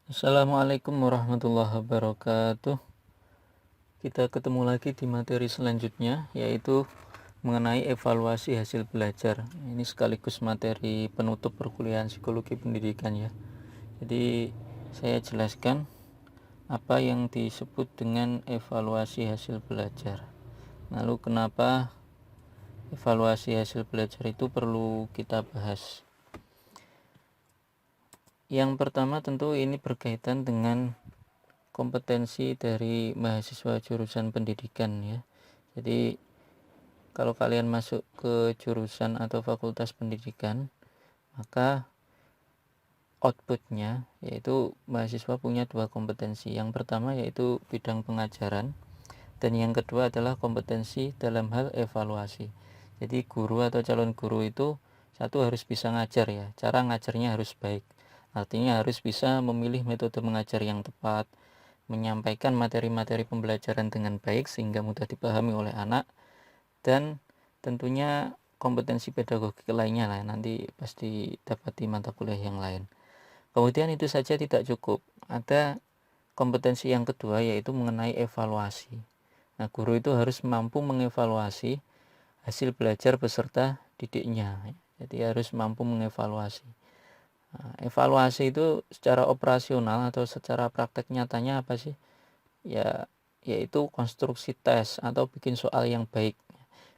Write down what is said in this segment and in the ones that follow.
Assalamualaikum warahmatullahi wabarakatuh. Kita ketemu lagi di materi selanjutnya, yaitu mengenai evaluasi hasil belajar. Ini sekaligus materi penutup perkuliahan psikologi pendidikan ya. Jadi saya jelaskan apa yang disebut dengan evaluasi hasil belajar. Lalu kenapa evaluasi hasil belajar itu perlu kita bahas. Yang pertama tentu ini berkaitan dengan kompetensi dari mahasiswa jurusan pendidikan ya. Jadi kalau kalian masuk ke jurusan atau fakultas pendidikan, maka outputnya yaitu mahasiswa punya dua kompetensi. Yang pertama yaitu bidang pengajaran, dan yang kedua adalah kompetensi dalam hal evaluasi. Jadi guru atau calon guru itu satu harus bisa ngajar ya, cara ngajarnya harus baik. Artinya harus bisa memilih metode mengajar yang tepat, menyampaikan materi-materi pembelajaran dengan baik sehingga mudah dipahami oleh anak, dan tentunya kompetensi pedagogik lainnya lah nanti pasti dapat di mata kuliah yang lain. Kemudian itu saja tidak cukup, ada kompetensi yang kedua yaitu mengenai evaluasi. Nah, guru itu harus mampu mengevaluasi hasil belajar peserta didiknya. Jadi harus mampu mengevaluasi. Nah, evaluasi itu secara operasional atau secara praktek nyatanya apa sih? Ya, yaitu konstruksi tes atau bikin soal yang baik.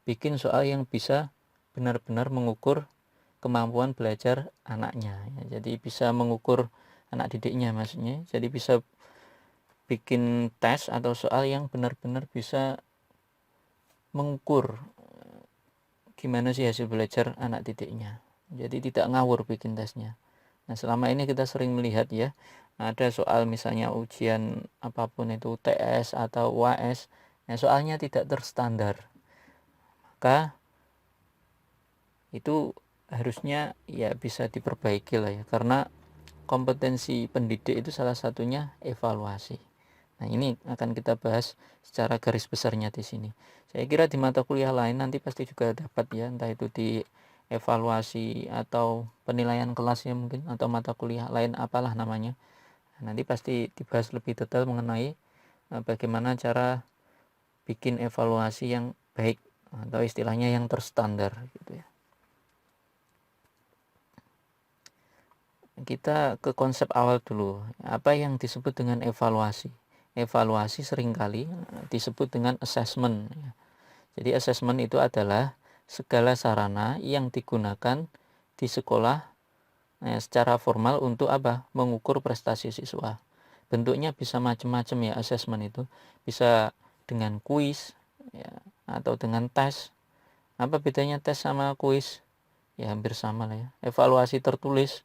Bikin soal yang bisa benar-benar mengukur kemampuan belajar anaknya. Ya, jadi bisa mengukur anak didiknya maksudnya. Jadi bisa bikin tes atau soal yang benar-benar bisa mengukur gimana sih hasil belajar anak didiknya. Jadi tidak ngawur bikin tesnya. Nah, selama ini kita sering melihat ya, ada soal misalnya ujian apapun itu TS atau UAS, nah soalnya tidak terstandar. Maka itu harusnya ya bisa diperbaiki lah ya, karena kompetensi pendidik itu salah satunya evaluasi. Nah, ini akan kita bahas secara garis besarnya di sini. Saya kira di mata kuliah lain nanti pasti juga dapat ya, entah itu di evaluasi atau penilaian kelas ya mungkin, atau mata kuliah lain apalah namanya. Nah, nanti pasti dibahas lebih detail mengenai bagaimana cara bikin evaluasi yang baik atau istilahnya yang terstandar gitu ya. Kita ke konsep awal dulu. Apa yang disebut dengan evaluasi? Evaluasi seringkali disebut dengan assessment. Jadi assessment itu adalah segala sarana yang digunakan di sekolah secara formal untuk apa? Mengukur prestasi siswa. Bentuknya bisa macam-macam ya assessment itu. Bisa dengan kuis ya, atau dengan tes. Apa bedanya tes sama kuis? Ya hampir sama lah ya. Evaluasi tertulis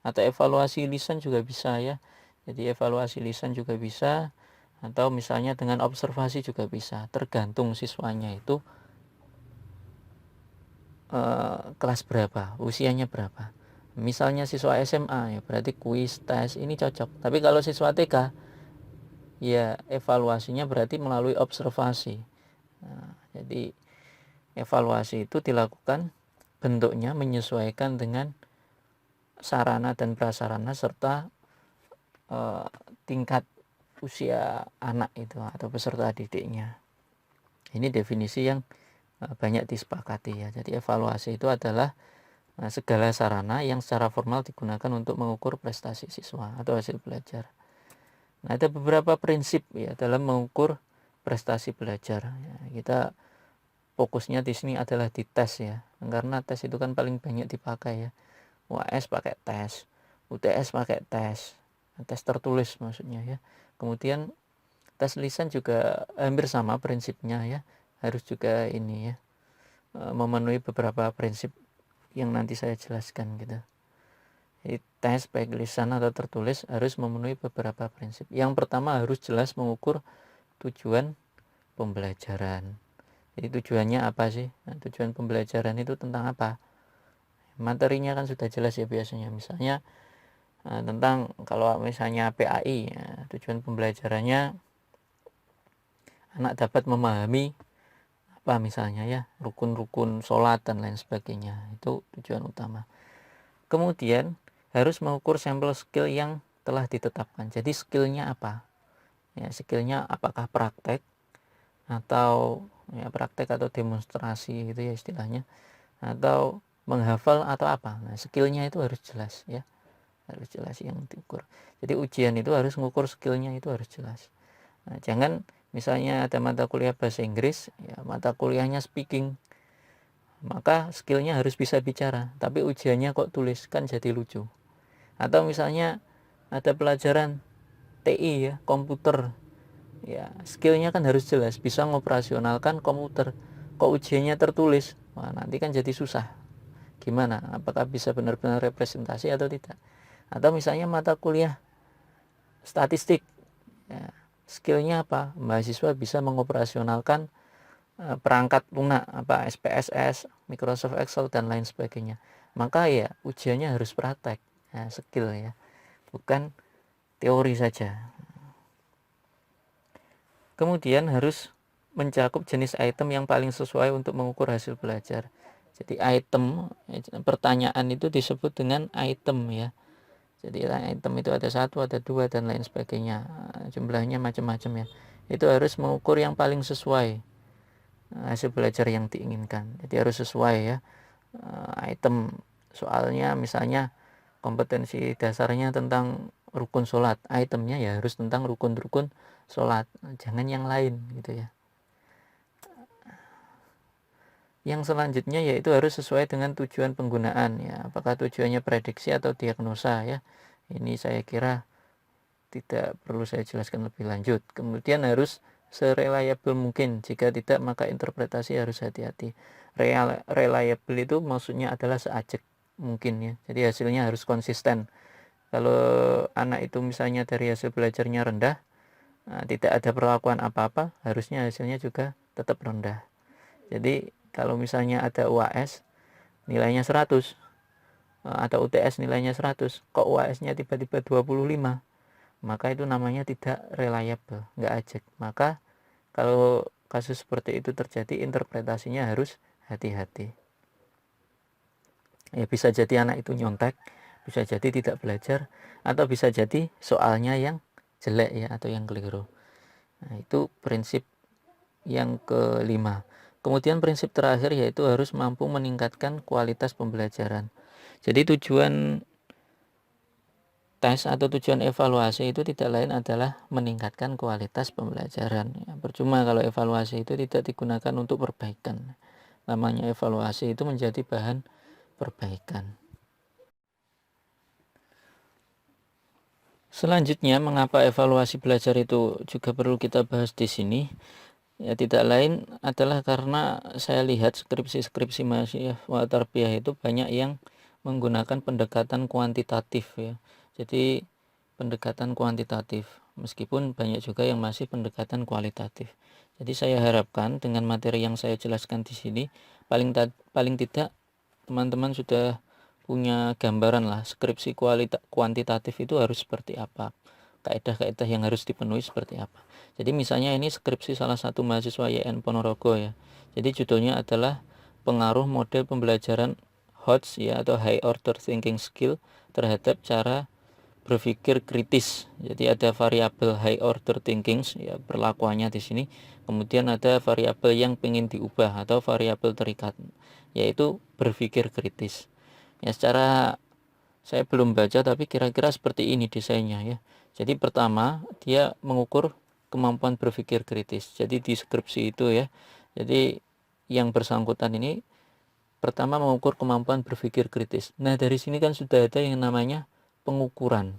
atau evaluasi lisan juga bisa ya. Jadi evaluasi lisan juga bisa, atau misalnya dengan observasi juga bisa, tergantung siswanya itu kelas berapa, usianya berapa. Misalnya siswa SMA ya berarti kuis, tes ini cocok. Tapi kalau siswa TK ya evaluasinya berarti melalui observasi. Nah, jadi evaluasi itu dilakukan bentuknya menyesuaikan dengan sarana dan prasarana serta tingkat usia anak itu atau peserta didiknya. Ini definisi yang banyak disepakati ya. Jadi evaluasi itu adalah segala sarana yang secara formal digunakan untuk mengukur prestasi siswa atau hasil belajar. Nah, ada beberapa prinsip ya dalam mengukur prestasi belajar. Ya, kita fokusnya di sini adalah di tes ya, karena tes itu kan paling banyak dipakai ya. UAS pakai tes, UTS pakai tes, tes tertulis maksudnya ya. Kemudian tes lisan juga hampir sama prinsipnya ya, harus juga ini ya memenuhi beberapa prinsip yang nanti saya jelaskan gitu. Jadi tes baik lisan atau tertulis harus memenuhi beberapa prinsip. Yang pertama harus jelas mengukur tujuan pembelajaran. Jadi tujuannya apa sih? Nah, tujuan pembelajaran itu tentang apa? Materinya kan sudah jelas ya biasanya. Misalnya tentang kalau misalnya PAI, ya, tujuan pembelajarannya anak dapat memahami apa misalnya ya, rukun-rukun sholat dan lain sebagainya. Itu tujuan utama. Kemudian harus mengukur sampel skill yang telah ditetapkan. Jadi skillnya apa? Ya, skillnya apakah praktek atau ya praktek atau demonstrasi gitu ya istilahnya, atau menghafal atau apa. Nah, skillnya itu harus jelas ya, harus jelas yang diukur. Jadi ujian itu harus mengukur skillnya itu harus jelas. Nah, jangan misalnya ada mata kuliah bahasa Inggris, ya mata kuliahnya speaking, maka skillnya harus bisa bicara, tapi ujiannya kok tulis, kan jadi lucu. Atau misalnya ada pelajaran TI ya, komputer, ya skillnya kan harus jelas, bisa ngoperasionalkan komputer, kok ujiannya tertulis, wah nanti kan jadi susah. Gimana, apakah bisa benar-benar representasi atau tidak. Atau misalnya mata kuliah statistik, ya, skillnya apa, mahasiswa bisa mengoperasionalkan perangkat lunak, apa SPSS, Microsoft Excel dan lain sebagainya, maka ya ujiannya harus praktek, ya, skill ya, bukan teori saja. Kemudian harus mencakup jenis item yang paling sesuai untuk mengukur hasil belajar. Jadi item, pertanyaan itu disebut dengan item ya. Jadi item itu ada 1, ada 2 dan lain sebagainya. Jumlahnya macam-macam ya. Itu harus mengukur yang paling sesuai hasil belajar yang diinginkan. Jadi harus sesuai ya. Item soalnya misalnya kompetensi dasarnya tentang rukun sholat, itemnya ya harus tentang rukun-rukun sholat, jangan yang lain gitu ya. Yang selanjutnya yaitu harus sesuai dengan tujuan penggunaan ya, apakah tujuannya prediksi atau diagnosa ya. Ini saya kira tidak perlu saya jelaskan lebih lanjut. Kemudian harus sereliable mungkin, jika tidak maka interpretasi harus hati-hati. Reliable itu maksudnya adalah seajak mungkin ya, jadi hasilnya harus konsisten. Kalau anak itu misalnya dari hasil belajarnya rendah, tidak ada perlakuan apa-apa, harusnya hasilnya juga tetap rendah. Jadi kalau misalnya ada UAS nilainya 100 atau UTS nilainya 100, kok UAS-nya tiba-tiba 25, maka itu namanya tidak reliable, nggak ajak. Maka kalau kasus seperti itu terjadi, interpretasinya harus hati-hati. Ya bisa jadi anak itu nyontek, bisa jadi tidak belajar, atau bisa jadi soalnya yang jelek ya, atau yang keliru. Nah, itu prinsip yang kelima. Kemudian prinsip terakhir yaitu harus mampu meningkatkan kualitas pembelajaran. Jadi tujuan tes atau tujuan evaluasi itu tidak lain adalah meningkatkan kualitas pembelajaran. Ya, percuma kalau evaluasi itu tidak digunakan untuk perbaikan. Namanya evaluasi itu menjadi bahan perbaikan. Selanjutnya, mengapa evaluasi belajar itu juga perlu kita bahas di sini? Ya tidak lain adalah karena saya lihat skripsi-skripsi mahasiswa tarbiyah itu banyak yang menggunakan pendekatan kuantitatif ya. Jadi pendekatan kuantitatif, meskipun banyak juga yang masih pendekatan kualitatif. Jadi saya harapkan dengan materi yang saya jelaskan di sini paling tidak teman-teman sudah punya gambaran lah skripsi kuantitatif itu harus seperti apa, kaidah-kaidah yang harus dipenuhi seperti apa. Jadi misalnya ini skripsi salah satu mahasiswa YN Ponorogo ya. Jadi judulnya adalah pengaruh model pembelajaran HOTS ya, atau High Order Thinking Skill terhadap cara berpikir kritis. Jadi ada variabel high order thinking ya, perlakuannya di sini. Kemudian ada variabel yang ingin diubah atau variabel terikat, yaitu berpikir kritis. Ya secara saya belum baca tapi kira-kira seperti ini desainnya ya. Jadi pertama dia mengukur kemampuan berpikir kritis. Jadi di skripsi itu ya. Jadi yang bersangkutan ini pertama mengukur kemampuan berpikir kritis. Nah, dari sini kan sudah ada yang namanya pengukuran.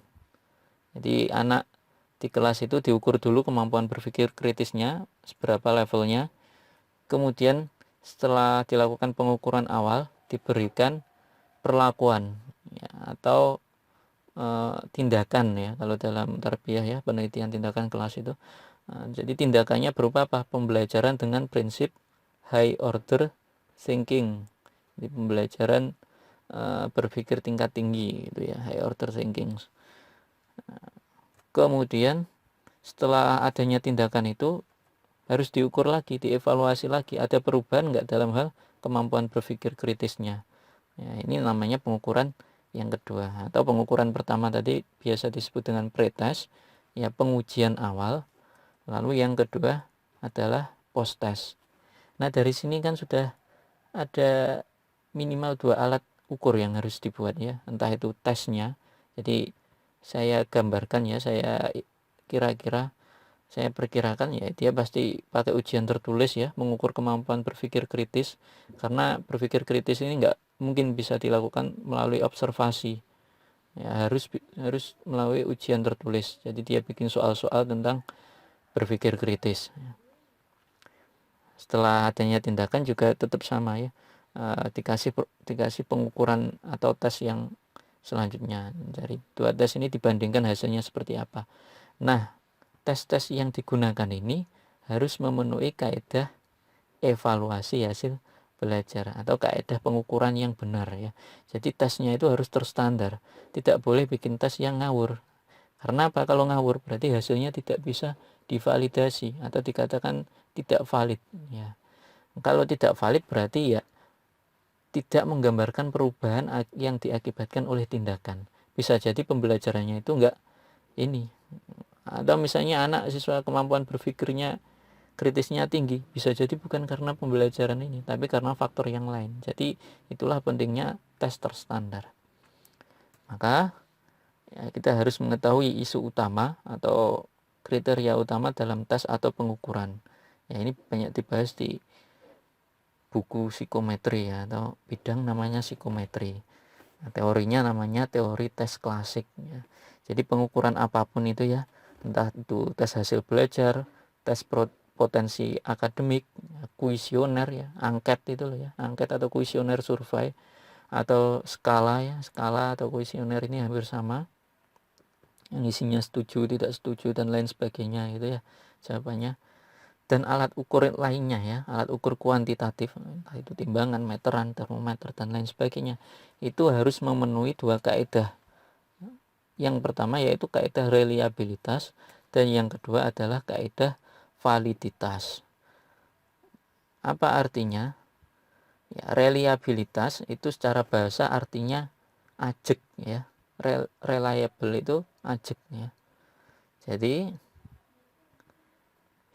Jadi anak di kelas itu diukur dulu kemampuan berpikir kritisnya, seberapa levelnya. Kemudian setelah dilakukan pengukuran awal, diberikan perlakuan ya, atau tindakan ya, kalau dalam tarbiyah ya, penelitian tindakan kelas itu. Jadi tindakannya berupa apa? Pembelajaran dengan prinsip high order thinking. Jadi pembelajaran berpikir tingkat tinggi gitu ya, high order thinking. Kemudian setelah adanya tindakan itu harus diukur lagi, dievaluasi lagi, ada perubahan enggak dalam hal kemampuan berpikir kritisnya. Ya, ini namanya pengukuran yang kedua. Atau pengukuran pertama tadi biasa disebut dengan pretest, ya pengujian awal. Lalu yang kedua adalah post-test. Nah, dari sini kan sudah ada minimal 2 alat ukur yang harus dibuat ya, entah itu tesnya. Jadi saya gambarkan ya, saya perkirakan ya dia pasti pakai ujian tertulis ya, mengukur kemampuan berpikir kritis, karena berpikir kritis ini nggak mungkin bisa dilakukan melalui observasi ya, harus melalui ujian tertulis. Jadi dia bikin soal-soal tentang berpikir kritis. Setelah adanya tindakan juga tetap sama ya, dikasih pengukuran atau tes yang selanjutnya. Dari 2 tes ini dibandingkan hasilnya seperti apa. Nah, tes-tes yang digunakan ini harus memenuhi kaidah evaluasi hasil belajar atau kaidah pengukuran yang benar ya. Jadi tesnya itu harus terstandar, tidak boleh bikin tes yang ngawur. Karena apa? Kalau ngawur berarti hasilnya tidak bisa divalidasi atau dikatakan tidak valid ya. Kalau tidak valid berarti ya tidak menggambarkan perubahan yang diakibatkan oleh tindakan. Bisa jadi pembelajarannya itu enggak ini. Atau misalnya anak siswa kemampuan berpikirnya kritisnya tinggi, bisa jadi bukan karena pembelajaran ini, tapi karena faktor yang lain. Jadi itulah pentingnya tes terstandar. Maka ya, kita harus mengetahui isu utama atau kriteria utama dalam tes atau pengukuran. Ya, ini banyak dibahas di buku psikometri ya, atau bidang namanya psikometri. Nah, teorinya namanya teori tes klasik ya. Jadi pengukuran apapun itu ya, entah itu tes hasil belajar, tes potensi akademik, kuesioner ya, angket itu loh ya, angket atau kuesioner survei, atau skala ya, skala atau kuesioner ini hampir sama, yang isinya setuju, tidak setuju dan lain sebagainya gitu ya jawabannya. Dan alat ukur lainnya ya, alat ukur kuantitatif, entah itu timbangan, meteran, termometer dan lain sebagainya, itu harus memenuhi 2 kaidah. Yang pertama yaitu kaidah reliabilitas dan yang kedua adalah kaidah validitas. Apa artinya? Ya, reliabilitas itu secara bahasa artinya ajek ya. Reliable itu ajek ya. Jadi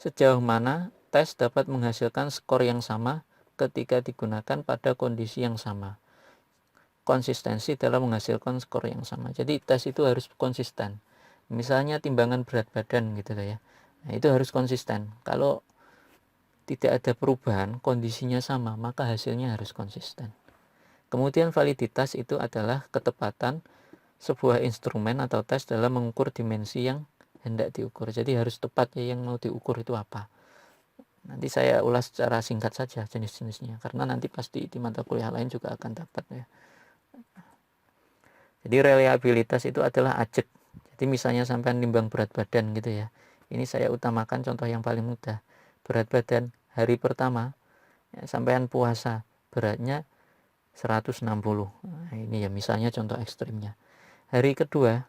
sejauh mana tes dapat menghasilkan skor yang sama ketika digunakan pada kondisi yang sama. Konsistensi dalam menghasilkan skor yang sama. Jadi tes itu harus konsisten. Misalnya timbangan berat badan gitu ya. Nah, itu harus konsisten. Kalau tidak ada perubahan, kondisinya sama, maka hasilnya harus konsisten. Kemudian validitas itu adalah ketepatan sebuah instrumen atau tes dalam mengukur dimensi yang hendak diukur. Jadi harus tepat ya, yang mau diukur itu apa. Nanti saya ulas secara singkat saja jenis-jenisnya, karena nanti pasti di mata kuliah lain juga akan dapat ya. Jadi reliabilitas itu adalah ajek. Jadi misalnya sampai nimbang berat badan gitu ya. Ini saya utamakan contoh yang paling mudah. Berat badan hari pertama ya, sampean puasa beratnya 160. Nah, ini ya misalnya contoh ekstrimnya. Hari kedua,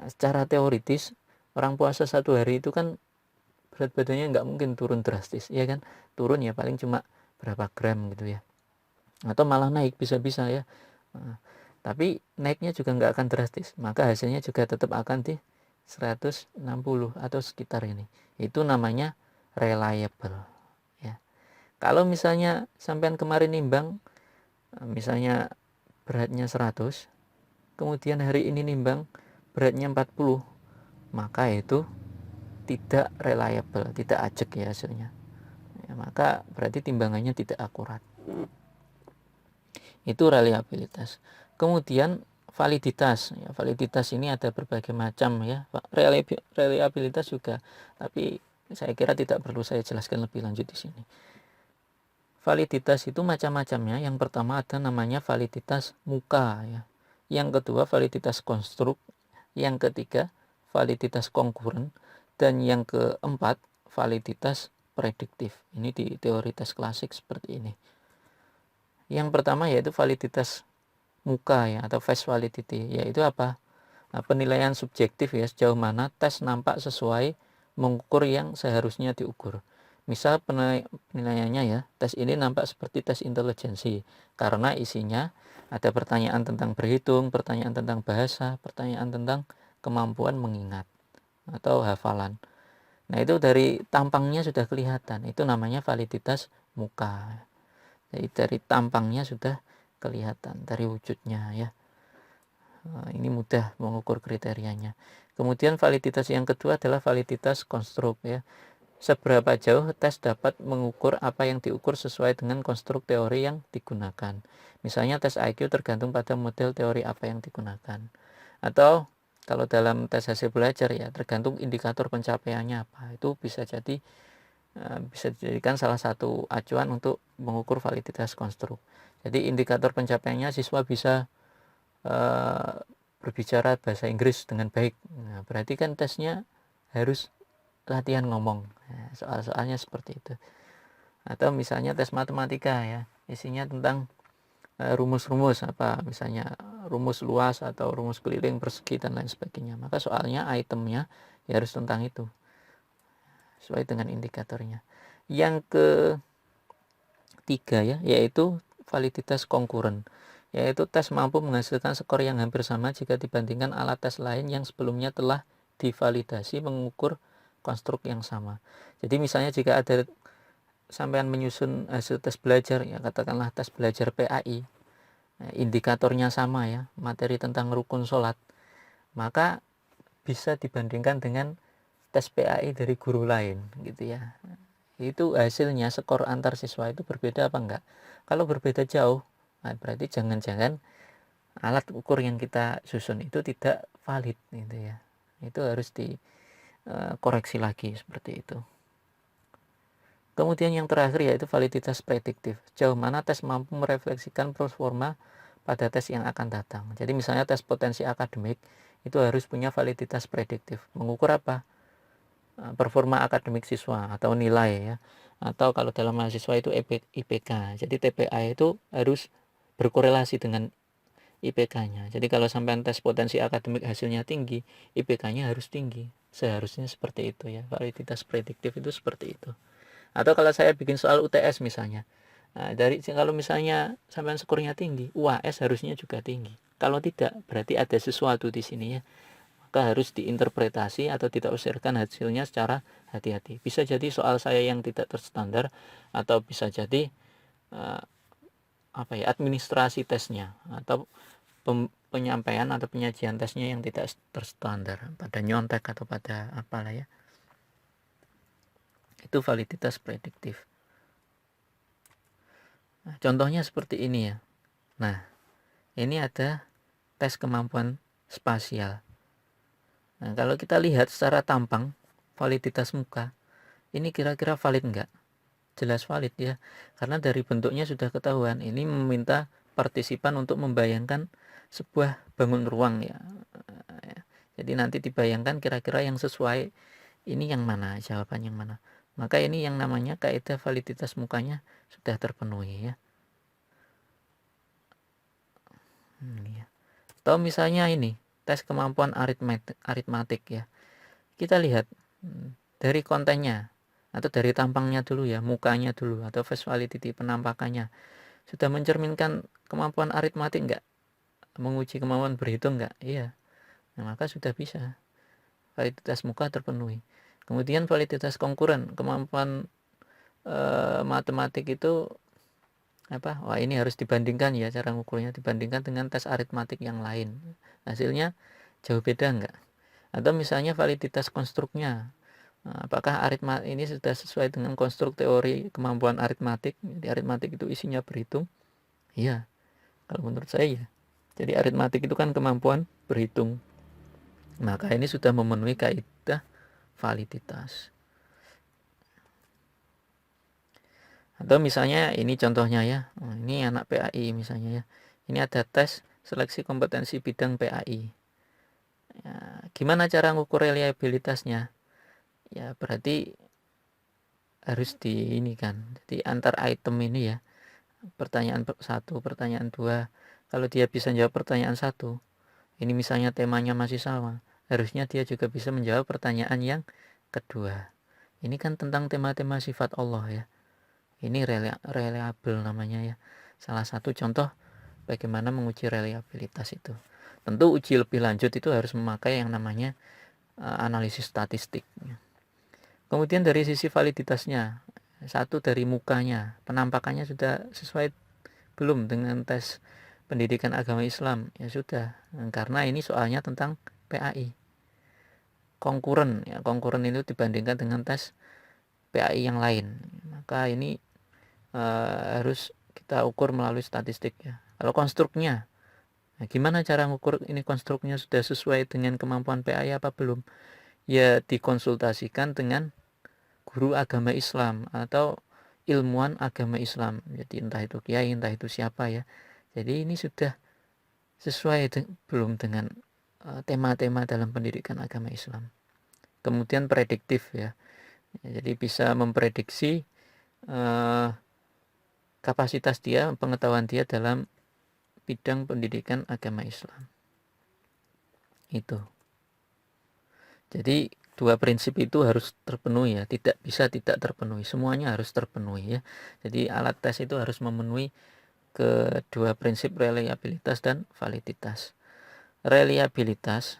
secara teoritis orang puasa 1 hari itu kan berat badannya nggak mungkin turun drastis, ya kan? Turun ya paling cuma berapa gram gitu ya. Atau malah naik bisa-bisa ya. Tapi naiknya juga nggak akan drastis, maka hasilnya juga tetap akan di 160 atau sekitar ini. Itu namanya reliable ya. Kalau misalnya sampean kemarin nimbang misalnya beratnya 100, kemudian hari ini nimbang beratnya 40, maka itu tidak reliable, tidak ajek ya hasilnya ya, maka berarti timbangannya tidak akurat. Itu reliabilitas. Kemudian validitas ya, validitas ini ada berbagai macam ya, reliabilitas juga, tapi saya kira tidak perlu saya jelaskan lebih lanjut di sini. Validitas itu macam-macamnya. Yang pertama ada namanya validitas muka ya. Yang kedua validitas konstruk, yang ketiga validitas konkuren, dan yang keempat validitas prediktif. Ini di teori tes klasik seperti ini. Yang pertama yaitu validitas muka ya, atau face validity, yaitu apa? Nah, penilaian subjektif ya, sejauh mana tes nampak sesuai mengukur yang seharusnya diukur. Misal penilaiannya ya, tes ini nampak seperti tes intelijensi karena isinya Ada pertanyaan tentang berhitung, pertanyaan tentang bahasa, pertanyaan tentang kemampuan mengingat atau hafalan. Nah, itu dari tampangnya sudah kelihatan. Itu namanya validitas muka. Jadi dari tampangnya sudah kelihatan, dari wujudnya ya. Ini mudah mengukur kriterianya. Kemudian validitas yang kedua adalah validitas konstruk ya. Seberapa jauh tes dapat mengukur apa yang diukur sesuai dengan konstruk teori yang digunakan. Misalnya tes IQ tergantung pada model teori apa yang digunakan. Atau kalau dalam tes hasil belajar ya tergantung indikator pencapaiannya apa. Itu bisa dijadikan salah satu acuan untuk mengukur validitas konstruk. Jadi indikator pencapaiannya siswa bisa berbicara bahasa Inggris dengan baik. Nah, berarti kan tesnya harus latihan ngomong. Nah, soal-soalnya seperti itu. Atau misalnya tes matematika ya, isinya tentang rumus-rumus apa, misalnya rumus luas atau rumus keliling, persegi dan lain sebagainya. Maka soalnya itemnya ya harus tentang itu, sesuai dengan indikatornya. Yang ketiga ya, yaitu validitas konkuren, yaitu tes mampu menghasilkan skor yang hampir sama jika dibandingkan alat tes lain yang sebelumnya telah divalidasi mengukur konstruk yang sama. Jadi misalnya jika ada sampean menyusun hasil tes belajar ya, katakanlah tes belajar PAI, indikatornya sama ya, materi tentang rukun sholat, maka bisa dibandingkan dengan tes PAI dari guru lain gitu ya. Itu hasilnya skor antar siswa itu berbeda apa enggak? Kalau berbeda jauh, nah berarti jangan-jangan alat ukur yang kita susun itu tidak valid gitu ya. Itu harus dikoreksi lagi seperti itu. Kemudian yang terakhir yaitu validitas prediktif. Sejauh mana tes mampu merefleksikan performa pada tes yang akan datang. Jadi misalnya tes potensi akademik itu harus punya validitas prediktif. Mengukur apa? Performa akademik siswa atau nilai ya. Atau kalau dalam mahasiswa itu IPK. Jadi TPA itu harus berkorelasi dengan IPK-nya. Jadi kalau sampai tes potensi akademik hasilnya tinggi, IPK-nya harus tinggi. Seharusnya seperti itu ya. Validitas prediktif itu seperti itu. Atau kalau saya bikin soal UTS misalnya. Nah, kalau misalnya sampai skornya tinggi, UAS harusnya juga tinggi. Kalau tidak, berarti ada sesuatu di sini ya. Maka harus diinterpretasi atau ditafsirkan hasilnya secara hati-hati. Bisa jadi soal saya yang tidak terstandar, atau bisa jadi administrasi tesnya atau penyampaian atau penyajian tesnya yang tidak terstandar, pada nyontek atau pada apalah ya. Itu validitas prediktif. Nah, contohnya seperti ini ya. Nah, ini ada tes kemampuan spasial. Nah, kalau kita lihat secara tampang, validitas muka, ini kira-kira valid enggak? Jelas valid ya, karena dari bentuknya sudah ketahuan. Ini meminta partisipan untuk membayangkan sebuah bangun ruang ya. Jadi nanti dibayangkan kira-kira yang sesuai ini yang mana, jawaban yang mana. Maka ini yang namanya kaidah validitas mukanya sudah terpenuhi ya. Ya. Atau misalnya ini tes kemampuan aritmatik ya. Kita lihat dari kontennya atau dari tampangnya dulu ya, mukanya dulu atau face validity penampakannya sudah mencerminkan kemampuan aritmatik enggak? Menguji kemampuan berhitung enggak? Iya. Nah, maka sudah bisa. Validitas muka terpenuhi. Kemudian validitas konkuren, kemampuan matematik itu apa? Wah, ini harus dibandingkan ya, cara mengukurnya dibandingkan dengan tes aritmatik yang lain. Hasilnya jauh beda enggak? Atau misalnya validitas konstruknya. Nah, apakah aritmatik ini sudah sesuai dengan konstruk teori kemampuan aritmatik? Jadi aritmatik itu isinya berhitung. Iya. Kalau menurut saya ya. Jadi aritmatik itu kan kemampuan berhitung. Maka ini sudah memenuhi kaidah validitas. Atau misalnya ini contohnya ya, ini anak PAI misalnya ya. Ini ada tes seleksi kompetensi bidang PAI. Ya, gimana cara ngukur reliabilitasnya? Ya berarti harus ini kan. Jadi antar item ini ya. Pertanyaan 1, pertanyaan 2. Kalau dia bisa jawab pertanyaan 1, ini misalnya temanya masih sama, harusnya dia juga bisa menjawab pertanyaan yang kedua. Ini kan tentang tema-tema sifat Allah ya. Ini reliable namanya ya. Salah satu contoh bagaimana menguji reliabilitas itu. Tentu uji lebih lanjut itu harus memakai yang namanya analisis statistik. Kemudian dari sisi validitasnya, satu dari mukanya, penampakannya sudah sesuai belum dengan tes pendidikan agama Islam, ya sudah, karena ini soalnya tentang PAI konkuren, ya konkuren itu dibandingkan dengan tes PAI yang lain, maka ini harus kita ukur melalui statistik ya. Kalau konstruknya, nah gimana cara mengukur ini konstruknya sudah sesuai dengan kemampuan PAI apa belum? Ya dikonsultasikan dengan guru agama Islam atau ilmuwan agama Islam, jadi entah itu kiai, entah itu siapa ya. Jadi ini sudah sesuai belum dengan tema-tema dalam pendidikan agama Islam. Kemudian prediktif ya, jadi bisa memprediksi kapasitas dia, pengetahuan dia dalam bidang pendidikan agama Islam. Itu. Jadi dua prinsip itu harus terpenuhi ya, tidak bisa tidak terpenuhi, semuanya harus terpenuhi ya. Jadi alat tes itu harus memenuhi kedua prinsip reliabilitas dan validitas. Reliabilitas,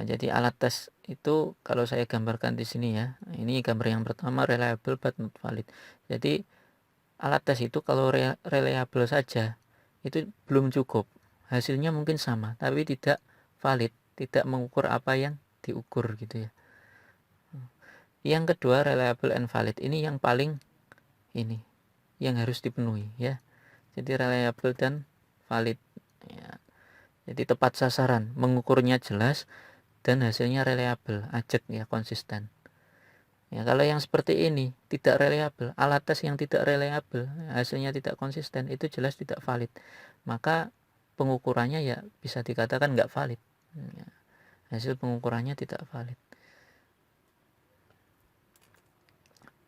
jadi alat tes itu kalau saya gambarkan di sini ya, ini gambar yang pertama, reliable but not valid. Jadi alat tes itu kalau reliable saja itu belum cukup, hasilnya mungkin sama tapi tidak valid, tidak mengukur apa yang diukur gitu ya. Yang kedua, reliable and valid, ini yang paling ini yang harus dipenuhi ya. Jadi reliable dan valid ya. Jadi tepat sasaran, mengukurnya jelas dan hasilnya reliable, ajak ya, konsisten. Ya, kalau yang seperti ini tidak reliable, alat tes yang tidak reliable, hasilnya tidak konsisten, itu jelas tidak valid. Maka pengukurannya ya bisa dikatakan nggak valid. Ya, hasil pengukurannya tidak valid.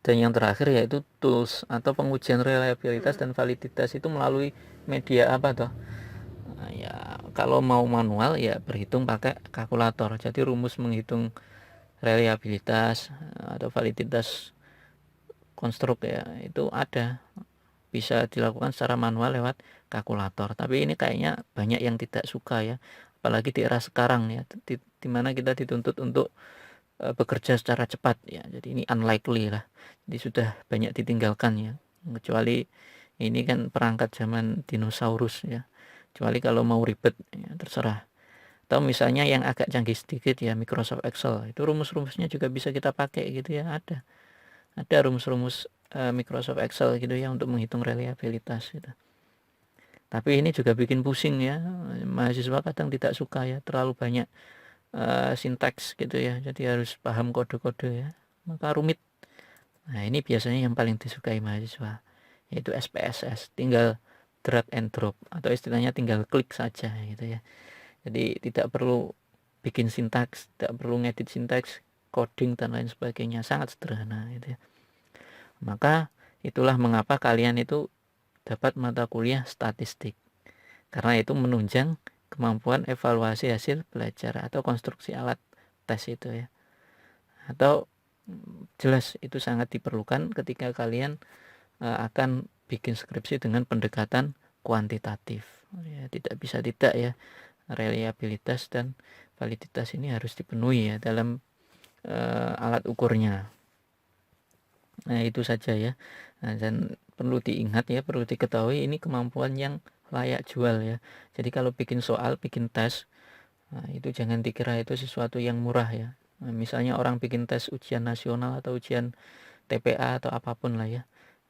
Dan yang terakhir yaitu tools atau pengujian reliabilitas dan validitas itu melalui media apa toh? Nah, ya kalau mau manual ya berhitung pakai kalkulator. Jadi rumus menghitung reliabilitas atau validitas konstruk ya itu ada, bisa dilakukan secara manual lewat kalkulator. Tapi ini kayaknya banyak yang tidak suka ya, apalagi di era sekarang ya, di mana kita dituntut untuk bekerja secara cepat ya. Jadi ini unlikely lah. Jadi sudah banyak ditinggalkan ya. Kecuali ini kan perangkat zaman dinosaurus ya. Kecuali kalau mau ribet ya, terserah. Atau misalnya yang agak canggih sedikit ya, Microsoft Excel. Itu rumus-rumusnya juga bisa kita pakai gitu ya. Ada rumus-rumus Microsoft Excel gitu ya untuk menghitung reliabilitas gitu. Tapi ini juga bikin pusing ya. Mahasiswa kadang tidak suka ya, terlalu banyak sintaks gitu ya, jadi harus paham kode-kode ya, maka rumit. Nah ini biasanya yang paling disukai mahasiswa, yaitu SPSS, tinggal drag and drop atau istilahnya tinggal klik saja gitu ya. Jadi tidak perlu bikin sintaks, tidak perlu ngedit sintaks, coding dan lain sebagainya, sangat sederhana gitu ya. Maka itulah mengapa kalian itu dapat mata kuliah statistik, karena itu menunjang kemampuan evaluasi hasil belajar atau konstruksi alat tes itu ya. Atau jelas itu sangat diperlukan ketika kalian akan bikin skripsi dengan pendekatan kuantitatif ya. Tidak bisa tidak ya, reliabilitas dan validitas ini harus dipenuhi ya dalam alat ukurnya. Nah itu saja ya. Nah, dan perlu diingat ya, perlu diketahui ini kemampuan yang layak jual ya. Jadi kalau bikin soal, bikin tes, nah itu jangan dikira itu sesuatu yang murah ya. Nah, misalnya orang bikin tes ujian nasional atau ujian TPA atau apapun lah ya,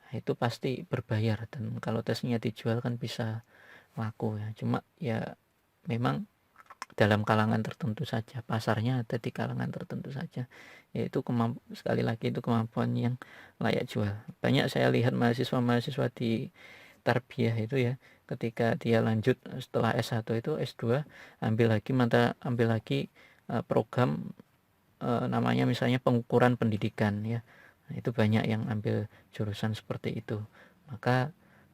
nah, itu pasti berbayar, dan kalau tesnya dijual kan bisa laku ya. Cuma ya memang dalam kalangan tertentu saja, pasarnya ada di kalangan tertentu saja, yaitu sekali lagi itu kemampuan yang layak jual. Banyak saya lihat mahasiswa-mahasiswa di tarbiyah itu ya, ketika dia lanjut setelah S1 itu S2 ambil lagi program namanya misalnya pengukuran pendidikan ya. Nah, itu banyak yang ambil jurusan seperti itu. Maka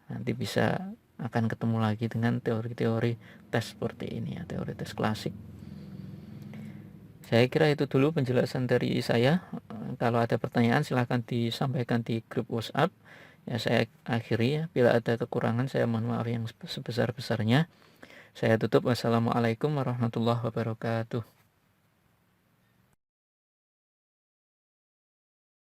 nanti bisa akan ketemu lagi dengan teori-teori tes seperti ini ya, teori tes klasik. Saya kira itu dulu penjelasan dari saya. Kalau ada pertanyaan silahkan disampaikan di grup WhatsApp Ya, saya akhiri ya. Bila ada kekurangan saya mohon maaf yang sebesar-besarnya. Saya tutup. Wassalamualaikum warahmatullahi wabarakatuh.